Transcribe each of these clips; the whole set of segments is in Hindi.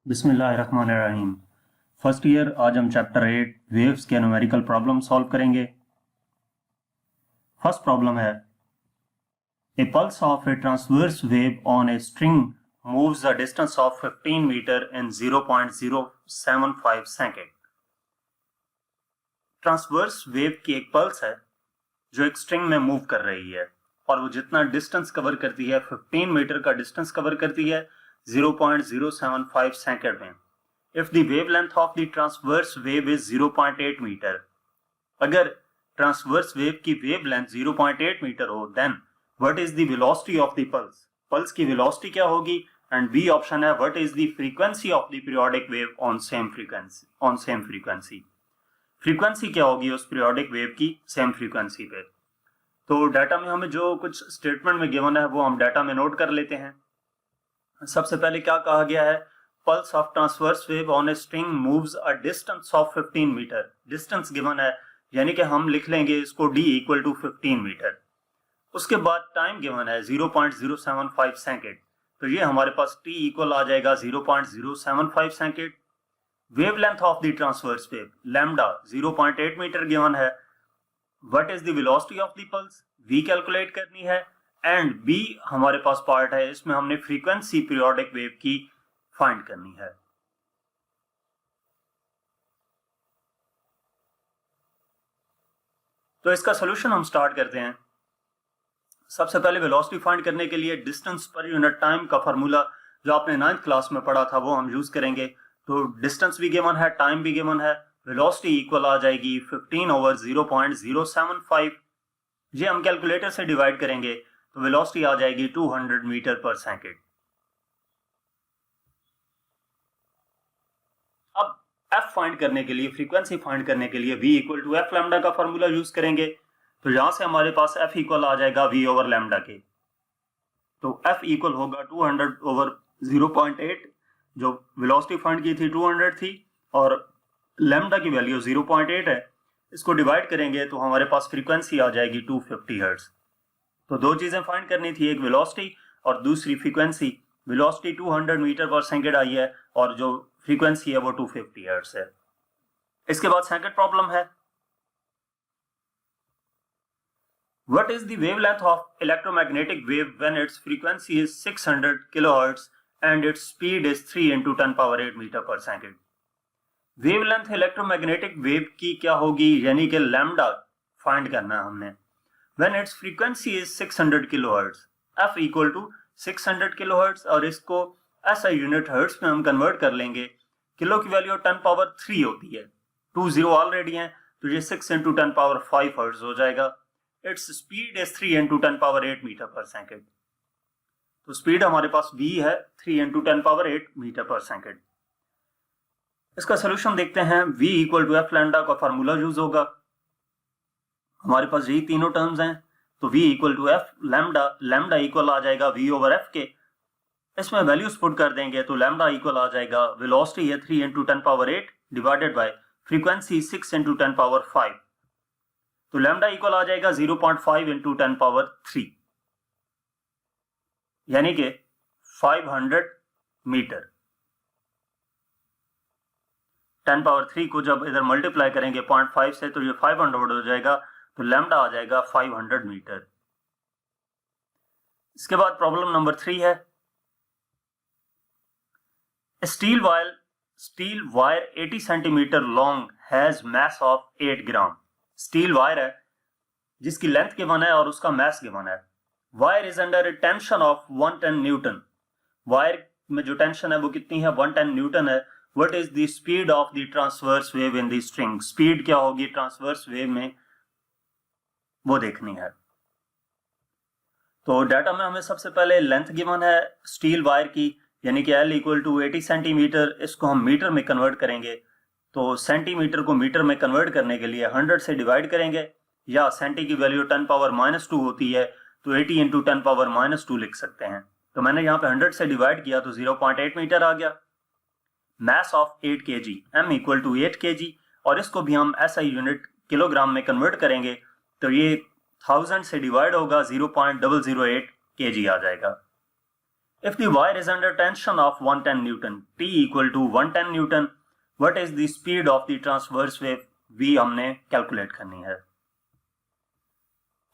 बिस्मिल्लाहिर्रहमानिर्रहीम। फर्स्ट ईयर आज हम चैप्टर 8 वेव्स के न्यूमेरिकल प्रॉब्लम सॉल्व करेंगे। फर्स्ट प्रॉब्लम है a pulse of a transverse wave on a string moves a distance of 15 metre in 0.075 second. Transverse wave की एक पल्स है जो एक स्ट्रिंग में मूव कर रही है और वो जितना डिस्टेंस कवर करती है 15 मीटर का डिस्टेंस कवर करती है 0.075 सेकेंड में। If the wavelength of the transverse wave is 0.8 metre, अगर ट्रांसवर्स वेव की वेवलेंथ 0.8 मीटर हो, then what is the velocity of the pulse? Pulse की वेलोसिटी क्या होगी? एंड बी ऑप्शन है what is the frequency of the periodic wave on same frequency? Frequency क्या होगी उस पीरियोडिक वेव की सेम फ्रीक्वेंसी पे? तो डाटा में हमें जो कुछ स्टेटमेंट में गिवन है वो हम डाटा में नोट कर लेते हैं। सबसे पहले क्या कहा गया है? Pulse of transverse wave on a string moves a distance of 15 metre. Distance given है यानी कि हम लिख लेंगे इसको d इक्वल टू 15 मीटर। उसके बाद टाइम गिवन है 0.075 सेकेंड, तो ये हमारे पास t इक्वल आ जाएगा 0.075 second. Wavelength of the transverse wave lambda 0.8 metre given है। What is the velocity of the pulse? v calculate करनी है एंड b हमारे पास पार्ट है, इसमें हमने फ्रीक्वेंसी पीरियोडिक वेव की फाइंड करनी है। तो इसका सॉल्यूशन हम स्टार्ट करते हैं। सबसे पहले वेलोसिटी फाइंड करने के लिए डिस्टेंस पर यूनिट टाइम का फार्मूला जो आपने 9th क्लास में पढ़ा था वो हम यूज करेंगे। तो डिस्टेंस भी गिवन है, टाइम भी गिवन है, वेलोसिटी इक्वल आ जाएगी 15 ओवर 0.075। ये हम कैलकुलेटर से डिवाइड करेंगे तो वेलोसिटी आ जाएगी 200 मीटर पर सेकेंड। अब f फाइंड करने के लिए, फ्रीक्वेंसी फाइंड करने के लिए v equal to F lambda का फॉर्मूला यूज करेंगे। तो यहां से हमारे पास f इक्वल आ जाएगा v ओवर लैम्डा के। तो f इक्वल होगा 200 ओवर 0.8, जो वेलोसिटी फाइंड की थी 200 थी और लैम्डा की वैल्यू 0.8 है। इसको डिवाइड करेंगे तो हमारे पास फ्रीक्वेंसी आ जाएगी 250 हर्ट्ज। तो दो चीजें फाइंड करनी थी, एक वेलोसिटी और दूसरी फ्रीक्वेंसी। वेलोसिटी 200 मीटर पर सेकेंड आई है और जो फ्रीक्वेंसी है वो 250 हर्ट्ज है। इसके बाद सेकंड प्रॉब्लम है what is the wavelength of electromagnetic wave when its frequency is 600 kilohertz and its speed is 3 × 10⁸ metre पर सेकेंड। वेवलेंथ इलेक्ट्रोमैग्नेटिक वेव की क्या होगी, यानी कि लैम्डा फाइंड करना है हमने। When its frequency is 600 kilohertz, f equal to 600 kilohertz और इसको ऐसा यूनिट हर्ट्ज में हम कन्वर्ट कर लेंगे। किलो की वैल्यू 10⁻³ होती है, 2 0 ऑलरेडी है तो ये 6 × 10⁵ हर्ट्ज हो जाएगा। इट्स स्पीड इज 3 × 10⁸ मीटर पर सेकेंड। तो स्पीड हमारे पास v है 3 × 10⁸ मीटर पर सेकेंड। इसका सोल्यूशन देखते हैं। v equal to F lambda का फार्मूला यूज होगा। हमारे पास यही तीनों टर्म्स हैं तो v equal to F lambda, lambda equal आ जाएगा v ओवर एफ के। इसमें वैल्यूज पुट कर देंगे तो लैम्डा इक्वल आ जाएगा, वेलोसिटी है 3 × 10⁸ डिवाइडेड बाय फ्रीक्वेंसी 6 × 10⁵। तो लैम्डा इक्वल आ जाएगा 0.5 × 10⁻³ यानी कि 500 मीटर। 10⁻³ को जब इधर मल्टीप्लाई करेंगे 0.5 से तो ये 500 हो जाएगा, तो लैम्डा आ जाएगा 500 मीटर। इसके बाद प्रॉब्लम नंबर 3 है steel wire 80 centimetre long has mass of 8 gram. Steel wire है जिसकी लेंथ गिवन है और उसका मास गिवन है। Wire is under A tension of 110 Newton. Wire में जो टेंशन है वो कितनी है? 110 न्यूटन है। What is the speed of the transverse wave in the string? Speed क्या होगी ट्रांसवर्स वेव में वो देखनी है। तो डाटा में हमें सबसे पहले लेंथ गिवन है स्टील वायर की, यानी कि L इक्वल टू 80 सेंटीमीटर। इसको हम मीटर में कन्वर्ट करेंगे तो सेंटीमीटर को मीटर में कन्वर्ट करने के लिए 100 से डिवाइड करेंगे, या सेंटी की वैल्यू 10⁻⁻² होती है तो 80 × 10⁻⁻² लिख सकते हैं। तो मैंने यहाँ पे 100 से डिवाइड किया तो 0.8 मीटर आ गया। Mass of 8 kg, m equal to 8 kg, और इसको भी हम ऐसा यूनिट किलोग्राम में कन्वर्ट करेंगे तो ये 1000 से डिवाइड होगा 0.008 kg आ जाएगा। If the wire is under tension of 110 Newton, T equal to 110 Newton, what is the speed of the transverse wave? V हमने कैलकुलेट करनी है।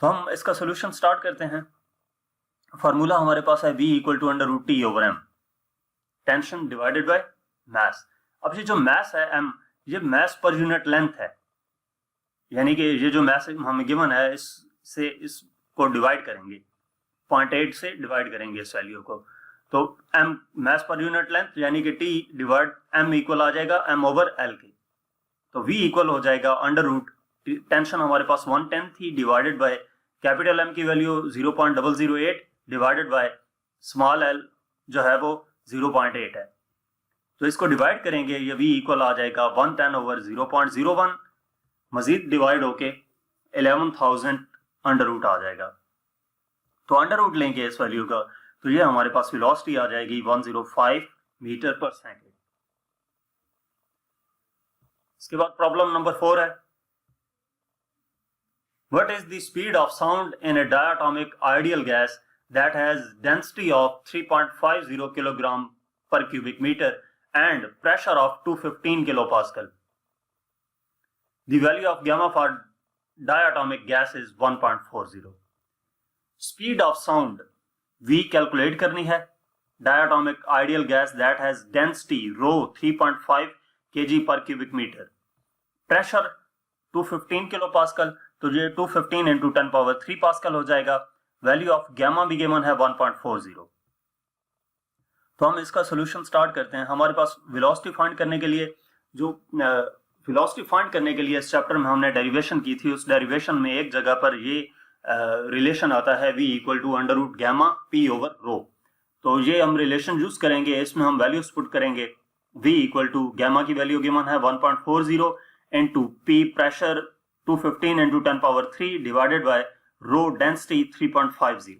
तो हम इसका सोल्यूशन स्टार्ट करते हैं। फार्मूला हमारे पास है V equal to under root t over m, tension divided by mass. अब ये जो मास है m, ये मास पर यूनिट लेंथ है, यानी कि ये जो मास हमें गिवन है इससे इसको डिवाइड करेंगे, 0.8 से डिवाइड करेंगे इस वैल्यू को, तो m मास पर यूनिट लेंथ यानी कि t डिवाइड m इक्वल आ जाएगा m ओवर l के। तो v इक्वल हो जाएगा अंडर रूट, टेंशन हमारे पास 110 थी, डिवाइडेड बाय कैपिटल M की value 0.008 divided by small l जो है वो 0.8 है। तो इसको डिवाइड करेंगे, ये v इक्वल आ जाएगा 110 ओवर 0.01, मजीद डिवाइड होके 11,000 अंडर रूट आ जाएगा। तो अंडर रूट लेंगे इस वैल्यू का, तो ये हमारे पास वेलोसिटी आ जाएगी 105 मीटर पर सेकेंड। इसके बाद प्रॉब्लम नंबर 4 है, what is the speed of sound in a diatomic ideal gas that has density of 3.50 kilogram per cubic meter and pressure of 215 kilopascal? The value of gamma for diatomic gas is 1.40. Speed of sound V calculate करनी है, diatomic ideal gas that has density rho 3.5 kg per cubic meter, pressure 215 kilopascal, तो ये 215 इंटू 10 पावर 3 पास्कल हो जाएगा। वैल्यू ऑफ गैमा भी गिवन है 1.40। तो हम इसका सोल्यूशन स्टार्ट करते हैं। हमारे पास वेलोसिटी फाइंड करने के लिए इस चैप्टर में हमने डेरिवेशन की थी, उस डेरिवेशन में एक जगह पर ये रिलेशन आता है V equal to under root gamma P over rho. तो ये हम रिलेशन यूज करेंगे, इसमें हम वैल्यूज पुट करेंगे। V इक्वल टू गैमा की वैल्यू गिवन है 1.40 into P pressure 215 into 10 power 3 divided by rho density 3.50।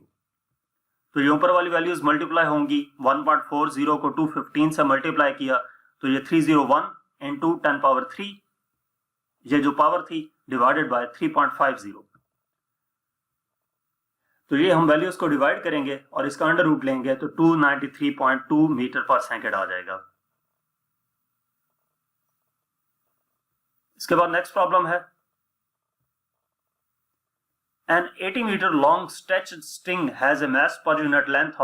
तो ये ऊपर वाली वैल्यूज मल्टीप्लाई होंगी, 1.40 को 215 से मल्टीप्लाई किया तो ये 301 इंटू 10 पावर 3, ये जो पावर थी डिवाइडेड बाय 3.50। तो ये हम वैल्यूज को डिवाइड करेंगे और इसका अंडर रूट लेंगे तो 293.2 मीटर पर सेकेंड आ जाएगा। इसके बाद नेक्स्ट प्रॉब्लम है, an 80 meter long stretched string has a mass per unit length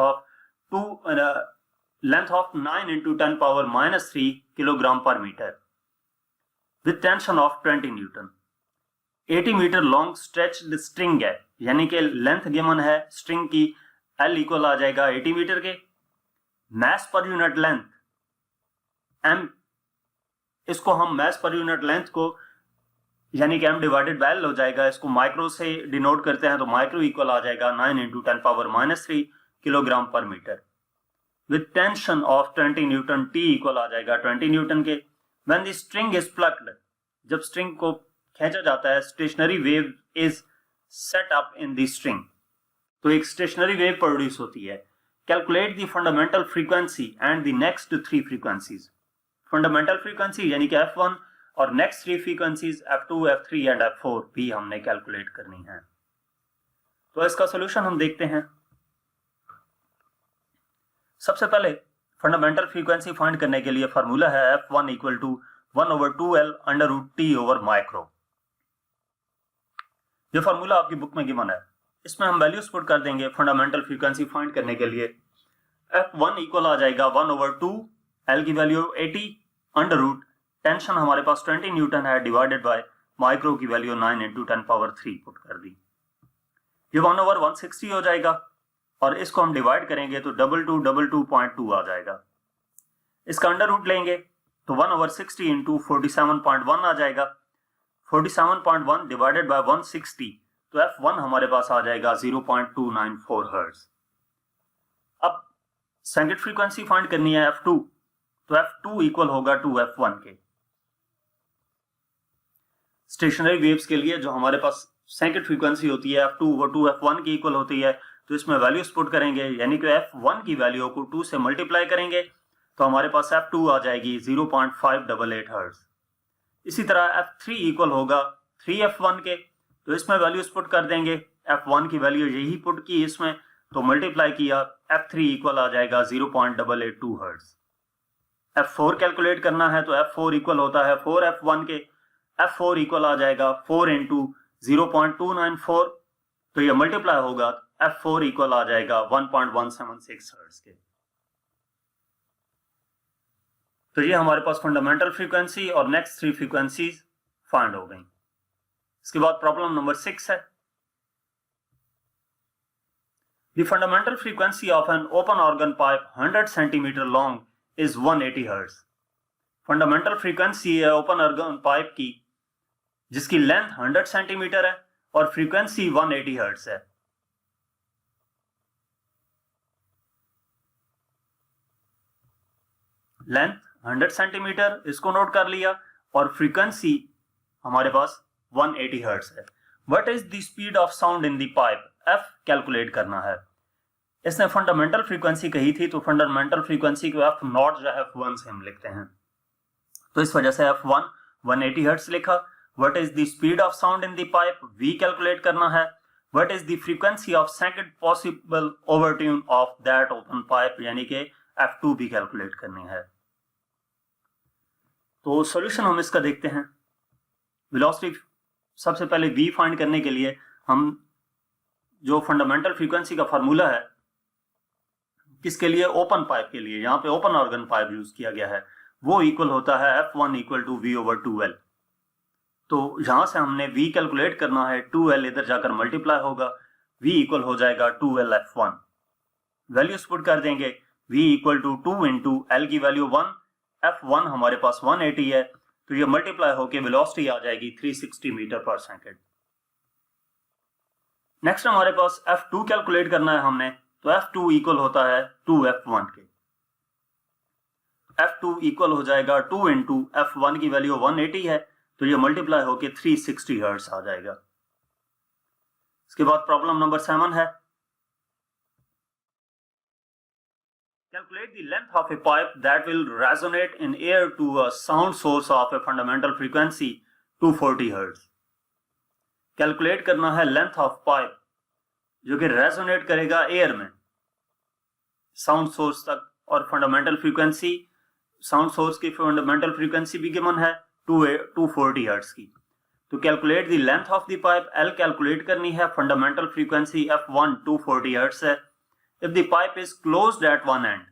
of 9 into 10 power minus 3 kilogram per meter with tension of 20 Newton। 80 metre long stretched string है, यानी कि लेंथ गिवन है स्ट्रिंग की, L इक्वल आ जाएगा 80 मीटर के, मास पर यूनिट लेंथ M, इसको हम मास पर यूनिट लेंथ को यानी कि m डिवाइडेड बाय L हो जाएगा, इसको माइक्रो से डिनोट करते हैं तो माइक्रो इक्वल आ जाएगा 9 इंटू 10 पावर माइनस 3 किलोग्राम पर metre with tension of 20 newton, T equal आ जाएगा 20 न्यूटन के। When the string is plucked, जब स्ट्रिंग को खींचा जाता है, stationary wave is set up in the string, तो एक स्टेशनरी वेव प्रोड्यूस होती है। Calculate the fundamental frequency and the next 3 frequencies. Fundamental frequency यानी कि F1 और next 3 frequencies F2, F3 and F4 भी हमने कैलकुलेट करनी है। तो इसका सॉल्यूशन हम देखते हैं। सबसे पहले फंडामेंटल फ्रीक्वेंसी फाइंड करने के लिए फार्मूला है F1 equal to 1/2L under root T over micro. ये फार्मूला आपकी बुक में गिवन है, इसमें हम वैल्यूज पुट कर देंगे फंडामेंटल फ्रीक्वेंसी फाइंड करने के लिए। F1 इक्वल आ जाएगा 1/2, L की वैल्यू 80 अंडर रूट, टेंशन हमारे पास 20 न्यूटन है डिवाइडेड बाय माइक्रो की वैल्यू 9 इंटू 10 पावर 3 पुट कर दी। ये 1/160 हो जाएगा और इसको हम डिवाइड करेंगे तो 2222.2 आ जाएगा। इसका अंडर रूट लेंगे तो 1/60 इंटू 47.1 आ जाएगा। 47.1 डिवाइडेड बाय 160, तो F1 हमारे पास आ जाएगा 0.294 हर्ट्ज। अब सेकंड फ्रीक्वेंसी फाइंड करनी है F2, तो F2 इक्वल होगा 2F1 के। स्टेशनरी वेव्स के लिए जो हमारे पास सेकंड फ्रीक्वेंसी होती है F2 वो 2F1 की इक्वल होती है, तो इसमें वैल्यूज पुट करेंगे, यानी कि F1 की वैल्यू को 2 से मल्टीप्लाई करेंगे तो हमारे पास F2 आ जाएगी 0.588 हर्ट्ज। इसी तरह F3 इक्वल होगा 3F1 के, तो इसमें वैल्यूज पुट कर देंगे। F1 की वैल्यू यही पुट की इसमें, तो मल्टीप्लाई किया, F3 इक्वल आ जाएगा 0.882 हर्ट्ज। F4 कैलकुलेट करना है तो F4 इक्वल होता है 4F1 के, F4 इक्वल आ जाएगा 4 इंटू 0.294, तो ये मल्टीप्लाई होगा, F4 इक्वल आ जाएगा 1.176 हर्ट्ज के। तो ये हमारे पास फंडामेंटल फ्रीक्वेंसी और नेक्स्ट 3 फ्रीक्वेंसीज फाइंड हो गई। इसके बाद प्रॉब्लम नंबर 6 है। The fundamental frequency of an open organ pipe 100 cm long is 180 Hz. Fundamental frequency है ओपन ऑर्गन पाइप की जिसकी लेंथ 100 सेंटीमीटर है और फ्रीक्वेंसी 180 हर्ट्ज है। लेंथ 100 सेंटीमीटर, इसको नोट कर लिया, और फ्रीक्वेंसी हमारे पास 180 हर्ट्ज है। What is the speed of sound in the pipe? F calculate करना है। इसने फंडामेंटल फ्रीक्वेंसी कही थी तो फंडामेंटल फ्रीक्वेंसी को F नॉट या F1 से हम लिखते हैं, तो इस वजह से F1 180 हर्ट्ज लिखा। What is the speed of sound in the pipe? V calculate करना है। What is the frequency of second possible overtone of that open pipe, यानी कि F2 भी कैलकुलेट करनी है। तो सॉल्यूशन हम इसका देखते हैं। वेलोसिटी सबसे पहले V फाइंड करने के लिए हम जो फंडामेंटल फ्रीक्वेंसी का फार्मूला है, किसके लिए? ओपन पाइप के लिए, यहाँ पे ओपन ऑर्गन पाइप यूज किया गया है, वो इक्वल होता है F1 इक्वल टू V/2L। तो यहां से हमने V कैलकुलेट करना है, 2L इधर जाकर मल्टीप्लाई होगा, V इक्वल हो जाएगा 2L F1। वैल्यूज पुट कर देंगे, V equal to 2 into L की वैल्यू 1, F1 हमारे पास 180 है, तो ये मल्टीप्लाई होकर वेलोसिटी आ जाएगी 360 मीटर पर सेकेंड। नेक्स्ट हमारे पास F2 कैलकुलेट करना है हमने, तो F2 इक्वल होता है 2F1 के। F2 इक्वल हो जाएगा 2 इंटू F1 की वैल्यू 180 है, तो ये मल्टीप्लाई होकर 360 हर्ट्ज आ जाएगा। इसके बाद प्रॉब्लम नंबर 7 है। Calculate the length of a pipe that will resonate in air to a sound source of a fundamental frequency 240 Hz. Calculate करना है लेंथ ऑफ पाइप जो कि रेजोनेट करेगा एयर में साउंड सोर्स तक, और फंडामेंटल फ्रीक्वेंसी, साउंड सोर्स की फंडामेंटल फ्रीक्वेंसी भी गिवन है 240 हर्ट्ज की। तो calculate the length of the pipe, L calculate करनी है, फंडामेंटल फ्रीक्वेंसी F1 240 हर्ट्ज है। If the pipe is closed eight one and,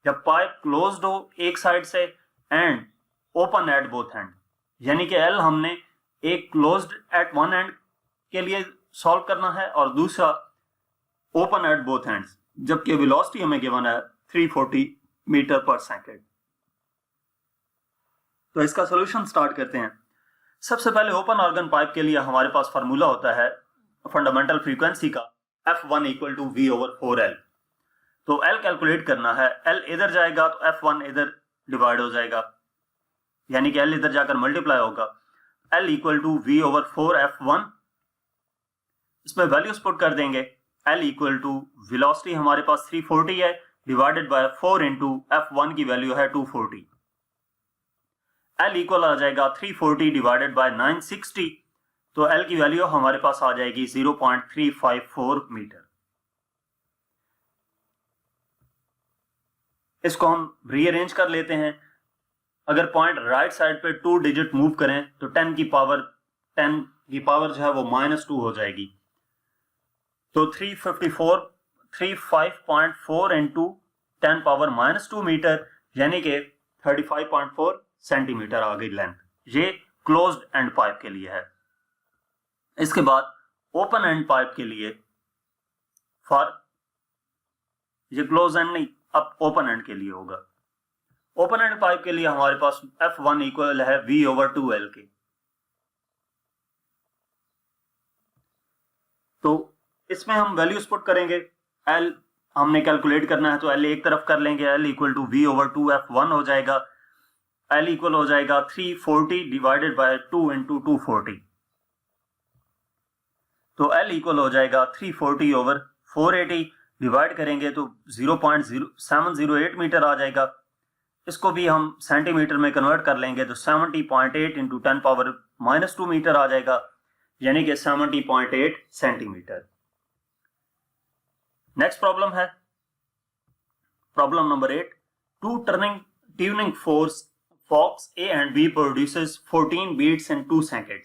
जब पाइप क्लोज्ड हो एक साइड से and open at both and, यानी कि L हमने एक क्लोज्ड एट वन एंड के लिए सॉल्व करना है और दूसरा ओपन एट बोथ एंड्स, जबकि वेलोसिटी हमें गिवन है 340 मीटर पर सेकेंड। तो इसका सॉल्यूशन स्टार्ट करते हैं। सबसे पहले ओपन ऑर्गन पाइप के लिए हमारे पास फार्मूला होता है फंडामेंटल फ्रीक्वेंसी का F1 इक्वल टू V/4L। तो L कैलकुलेट करना है, L इधर जाएगा तो F1 इधर डिवाइड हो जाएगा, यानी कि L इधर जाकर मल्टीप्लाई होगा, L इक्वल टू V/4F1। इसमें वैल्यूज पुट कर देंगे, L इक्वल टू वेलोसिटी हमारे पास 340 है डिवाइडेड बाय 4 इंटू F1 की वैल्यू है 240। L इक्वल आ जाएगा 340 डिवाइडेड बाय 960, तो L की वैल्यू हमारे पास आ जाएगी 0.354 मीटर। इसको हम रीअरेंज कर लेते हैं। अगर पॉइंट राइट साइड पे 2 डिजिट मूव करें तो 10 की पावर जो है वो -2 हो जाएगी। तो 35.4 इंटू 10 पावर -2 मीटर, यानी कि 35.4 सेंटीमीटर आ गई लेंथ। ये क्लोज्ड एंड पाइप के लिए है। इसके बाद ओपन एंड पाइप के लिए, ये क्लोज एंड नहीं, अब ओपन एंड के लिए होगा। ओपन एंड पाइप के लिए हमारे पास F1 इक्वल है V/2L के। तो इसमें हम वैल्यूज पुट करेंगे, L हमने कैलकुलेट करना है तो L एक तरफ कर लेंगे, L इक्वल टू V/2F1 हो जाएगा। L इक्वल हो जाएगा 340 डिवाइडेड बाय 2 इंटू 240, तो L इक्वल हो जाएगा 340/480, डिवाइड करेंगे तो 0.0708 मीटर आ जाएगा। इसको भी हम सेंटीमीटर में कन्वर्ट कर लेंगे तो 70.8 इंटू 10 पावर -2 मीटर आ जाएगा, यानी कि 70.8 सेंटीमीटर। नेक्स्ट प्रॉब्लम है problem number 8. Two tuning forks A and B produces 14 beats in 2 seconds.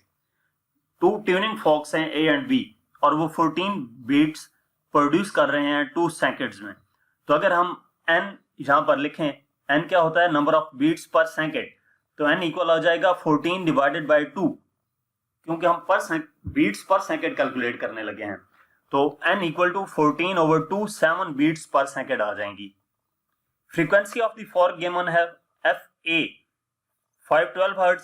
2 tuning fox हैं A and B और वो 14 बीट्स प्रोड्यूस कर रहे हैं 2 सेकेंड्स में. तो अगर हम n यहां पर लिखें, n क्या होता है, number of beats per second, तो n इक्वल हो जाएगा 14 डिवाइडेड बाय 2, क्योंकि हम बीट्स पर सेकेंड कैलकुलेट करने लगे हैं. तो n equal to 14 over 2, 7 beats per second आ जाएंगी. Frequency of the fork given है FA 512 Hz.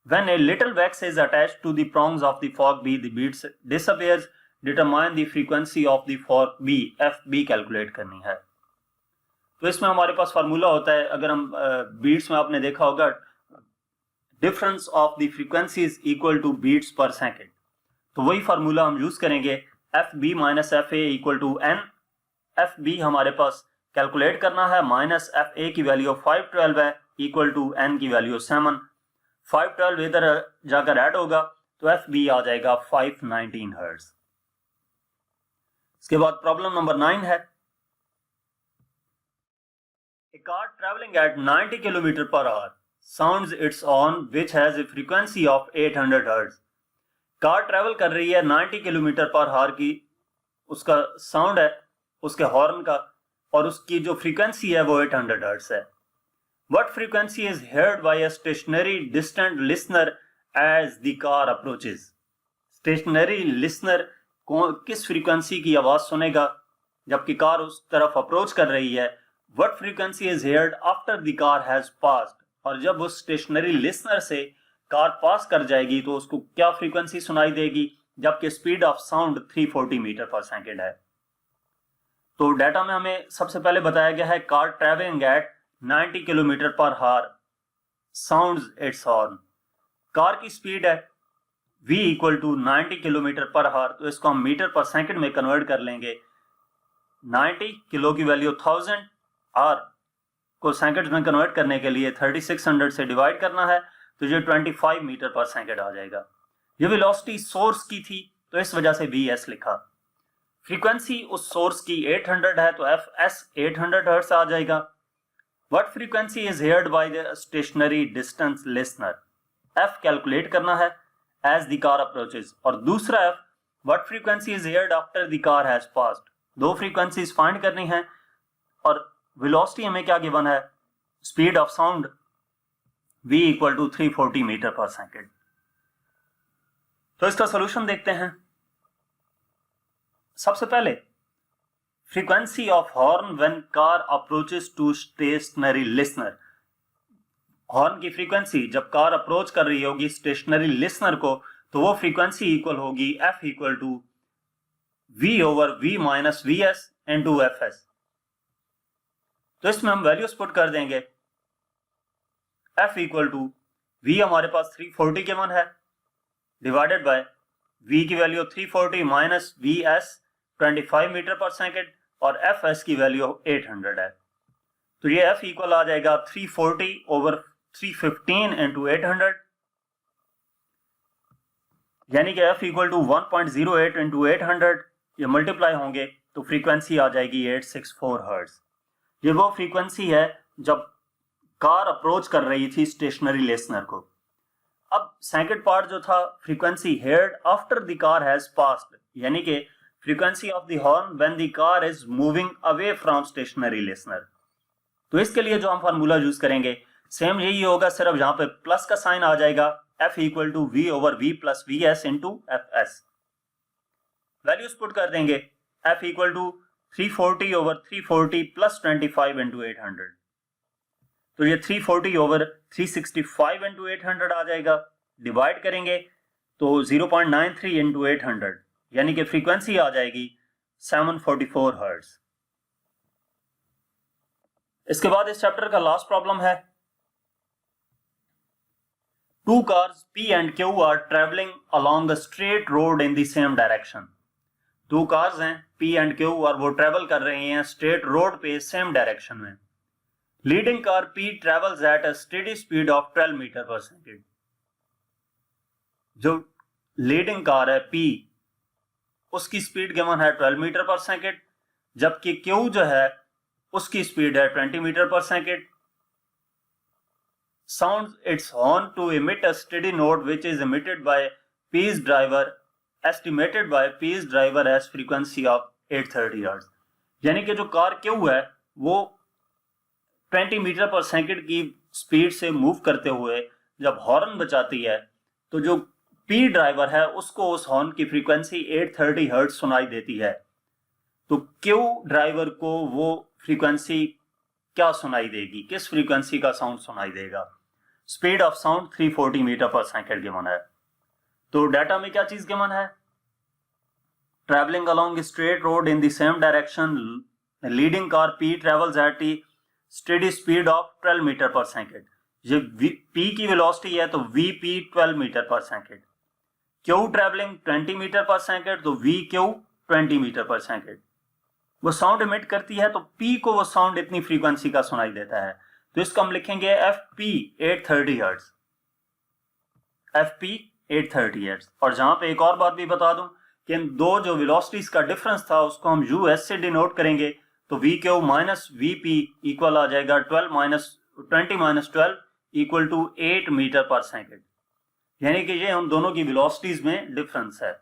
When a little wax is attached to the prongs of the fork B, the beats disappears. Determine the frequency of the fork B, FB calculate करनी है. तो इसमें हमारे पास फार्मूला होता है, अगर हम बीट्स में आपने देखा होगा, difference of the frequency is equal to beats per second. तो वही फार्मूला हम यूज करेंगे, FB minus FA equal to N. FB हमारे पास कैलकुलेट करना है, माइनस FA की वैल्यू 512 है, इक्वल टू N की वैल्यू 7. 512 इधर जाकर ऐड होगा तो FB आ जाएगा 519 हर्ट्ज. इसके बाद प्रॉब्लम नंबर 9 है. A car traveling at 90 km per hour sounds its horn which has a frequency of 800 Hz. Car travel कर रही है 90 किलोमीटर पर आवर की, उसका साउंड है उसके हॉर्न का, और उसकी जो फ्रीक्वेंसी है वो 800 हर्ट्ज है. What frequency is heard by a stationary distant listener as the car approaches? Stationary listener किस फ्रीक्वेंसी की आवाज सुनेगा जबकि कार उस तरफ अप्रोच कर रही है? What frequency is heard after the car has passed? और जब उस स्टेशनरी लिसनर से कार पास कर जाएगी तो उसको क्या फ्रीक्वेंसी सुनाई देगी, जबकि स्पीड ऑफ साउंड 340 मीटर पर सेकेंड है. तो डाटा में हमें सबसे पहले बताया गया है car travelling at 90 kilometre per hour sounds its horn. Car की स्पीड है v equal to 90 kilometre per hour, तो इसको हम मीटर पर सेकंड में कन्वर्ट कर लेंगे. 90 किलो की वैल्यू 1000, आर को सेकंड में कन्वर्ट करने के लिए 3600 से डिवाइड करना है, तो ये 25 मीटर पर सेकंड आ जाएगा. ये वेलोसिटी सोर्स की थी तो इस वजह से Vs लिखा. फ्रीक्वेंसी उस सोर्स की 800 है तो Fs 800 हर्ट्ज आ जाएगा. What frequency is heard by the stationary distance listener? F calculate करना है as the car approaches, और दूसरा F what frequency is heard after the car has passed. दो फ्रीक्वेंसीज फाइंड करनी है और वेलोसिटी हमें क्या गिवन है, speed of sound v equal to 340 metre पर सेकेंड. तो इसका सोल्यूशन देखते हैं. सबसे पहले frequency of horn when car approaches to stationary listener. Horn की फ्रीक्वेंसी जब कार अप्रोच कर रही होगी स्टेशनरी लिसनर को, तो वो फ्रीक्वेंसी इक्वल होगी F equal to V over V minus VS into FS. तो इसमें हम वैल्यूज पुट कर देंगे. F इक्वल टू V हमारे पास 340 गिवन है, डिवाइडेड बाय V की वैल्यू 340 माइनस VS 25 मीटर पर सेकेंड, और Fs की वैल्यू 800 है. तो ये F इक्वल आ जाएगा 340 ओवर 315 इंटू 800, यानी कि F इक्वल टू 1.08 इंटू 800. ये मल्टीप्लाई होंगे तो फ्रीक्वेंसी आ जाएगी 864 हर्ट्ज. ये वो फ्रीक्वेंसी है जब कार अप्रोच कर रही थी स्टेशनरी लिसनर को. अब सेकंड पार्ट जो था, frequency heard after the car has passed, यानी कि frequency of the horn when the car is moving away from stationary listener. तो इसके लिए जो हम फार्मूला यूज करेंगे सेम यही होगा, सिर्फ यहां पे प्लस का साइन आ जाएगा. F equal to V over V plus VS into FS. Values put कर देंगे. F equal to 340 over 340 plus 25 into 800. तो ये 340 ओवर 365 इंटू 800 आ जाएगा. डिवाइड करेंगे तो 0.93 इंटू 800, यानी कि फ्रीक्वेंसी आ जाएगी 744 हर्ट्ज. इसके बाद इस चैप्टर का लास्ट प्रॉब्लम है. Two cars P and Q are travelling along a straight road in the same direction. दो कार्स हैं P and Q और वो ट्रेवल कर रहे हैं स्ट्रेट रोड पे सेम डायरेक्शन में. Leading car P travels at a steady speed of 12 metre पर सेकेंड. जो लीडिंग कार है P, उसकी स्पीड गिवन है 12 मीटर पर सेकेंड. जबकि क्यू जो है उसकी स्पीड है 20 मीटर पर second. Sound its horn to emit a steady note which is emitted by P's driver estimated by P's driver as frequency of 830 hertz. यानी कि जो कार क्यू है वो 20 मीटर पर सेकेंड की स्पीड से मूव करते हुए जब हॉर्न बजाती है तो जो पी ड्राइवर है उसको उस हॉर्न की फ्रीक्वेंसी 830 हर्ट्ज सुनाई देती है। तो क्यू ड्राइवर को वो फ्रीक्वेंसी क्या सुनाई देगी, किस फ्रीक्वेंसी का साउंड सुनाई देगा? स्पीड ऑफ साउंड 340 मीटर पर सेकेंड गिवन है। तो डाटा में क्या चीज गिवन है? Travelling along straight road in the same direction leading car P travels at a steady speed of 12 metre पर सेकेंड। ये पी की वेलोसिटी है तो वी पी 12 मीटर पर सेकेंड। क्यू ट्रेवलिंग 20 मीटर पर सेकेंड तो वी क्यू 20 मीटर पर सेकेंड। वो साउंड इमिट करती है तो पी को वो साउंड इतनी फ्रीक्वेंसी का सुनाई देता है, तो इसको हम लिखेंगे F P 830 hertz, F P 830 hertz. और जहां पे एक और बात भी बता दूं कि इन दो जो वेलोसिटीज का डिफरेंस था उसको हम यूएस से डिनोट करेंगे, तो we Q minus V P equal आ जाएगा 20 माइनस 12 इक्वल टू 8 मीटर पर सेकेंड। यानी कि ये उन दोनों की वेलोसिटीज में डिफरेंस है।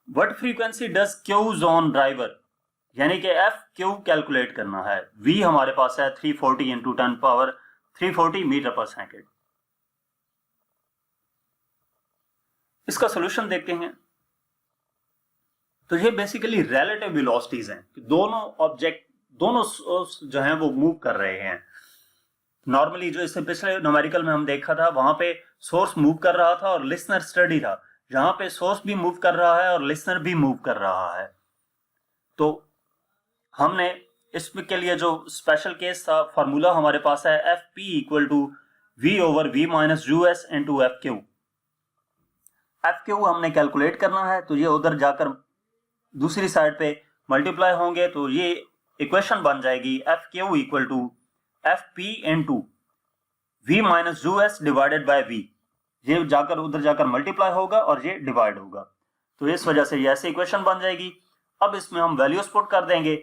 What frequency does Q's on driver, यानी कि एफ क्यू कैलकुलेट करना है। वी हमारे पास है 340 इंटू 10 पावर 340 मीटर पर सेकेंड। इसका सोल्यूशन देखते हैं। तो ये बेसिकली रिलेटिव वेलोसिटीज हैं, दोनों ऑब्जेक्ट दोनों जो हैं वो मूव कर रहे हैं। नॉर्मली जो इससे पिछले न्यूमेरिकल में हम देखा था वहां पे सोर्स मूव कर रहा था और लिसनर स्टडी था, जहां पे सोर्स भी मूव कर रहा है और लिसनर भी मूव कर रहा है। तो हमने इसके लिए जो स्पेशल केस था, फॉर्मूला हमारे पास है f P equal to v over v minus u s into f Q. F Q हमने कैलकुलेट करना है, तो ये उधर जाकर दूसरी साइड पे मल्टीप्लाई होंगे, तो ये इक्वेशन बन जाएगी f Q equal to f P into v minus u s divided by v. ये जाकर उधर जाकर मल्टीप्लाई होगा और ये डिवाइड होगा, तो इस वजह से ये ऐसी इक्वेशन बन जाएगी। अब इसमें हम वैल्यूज पुट कर देंगे।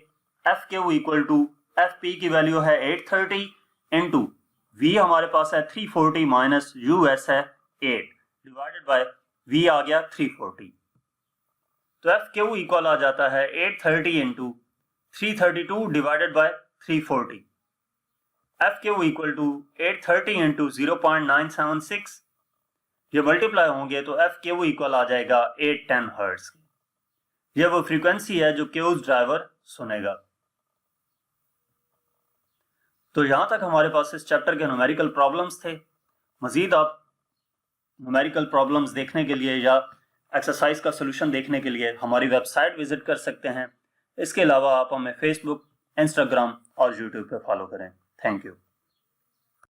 F Q equal to f P की वैल्यू है 830 इंटू वी हमारे पास है 340 माइनस यू एस है 8 डिवाइडेड बाय वी आ गया 340। तो एफ क्यू इक्वल आ जाता है 830 into 332 divided by 340। F Q equal to 830 into 0.976, ये मल्टीप्लाई होंगे तो एफ क्यू इक्वल आ जाएगा 810 हर्ट्ज। ये वो फ्रीक्वेंसी है जो क्यूज ड्राइवर सुनेगा। तो यहां तक हमारे पास इस चैप्टर के न्यूमेरिकल प्रॉब्लम्स थे। मजीद आप न्यूमेरिकल प्रॉब्लम्स देखने के लिए या एक्सरसाइज का सोल्यूशन देखने के लिए हमारी वेबसाइट विजिट कर सकते हैं। इसके अलावा आप हमें फेसबुक, इंस्टाग्राम और यूट्यूब पे फॉलो करें। Thank you.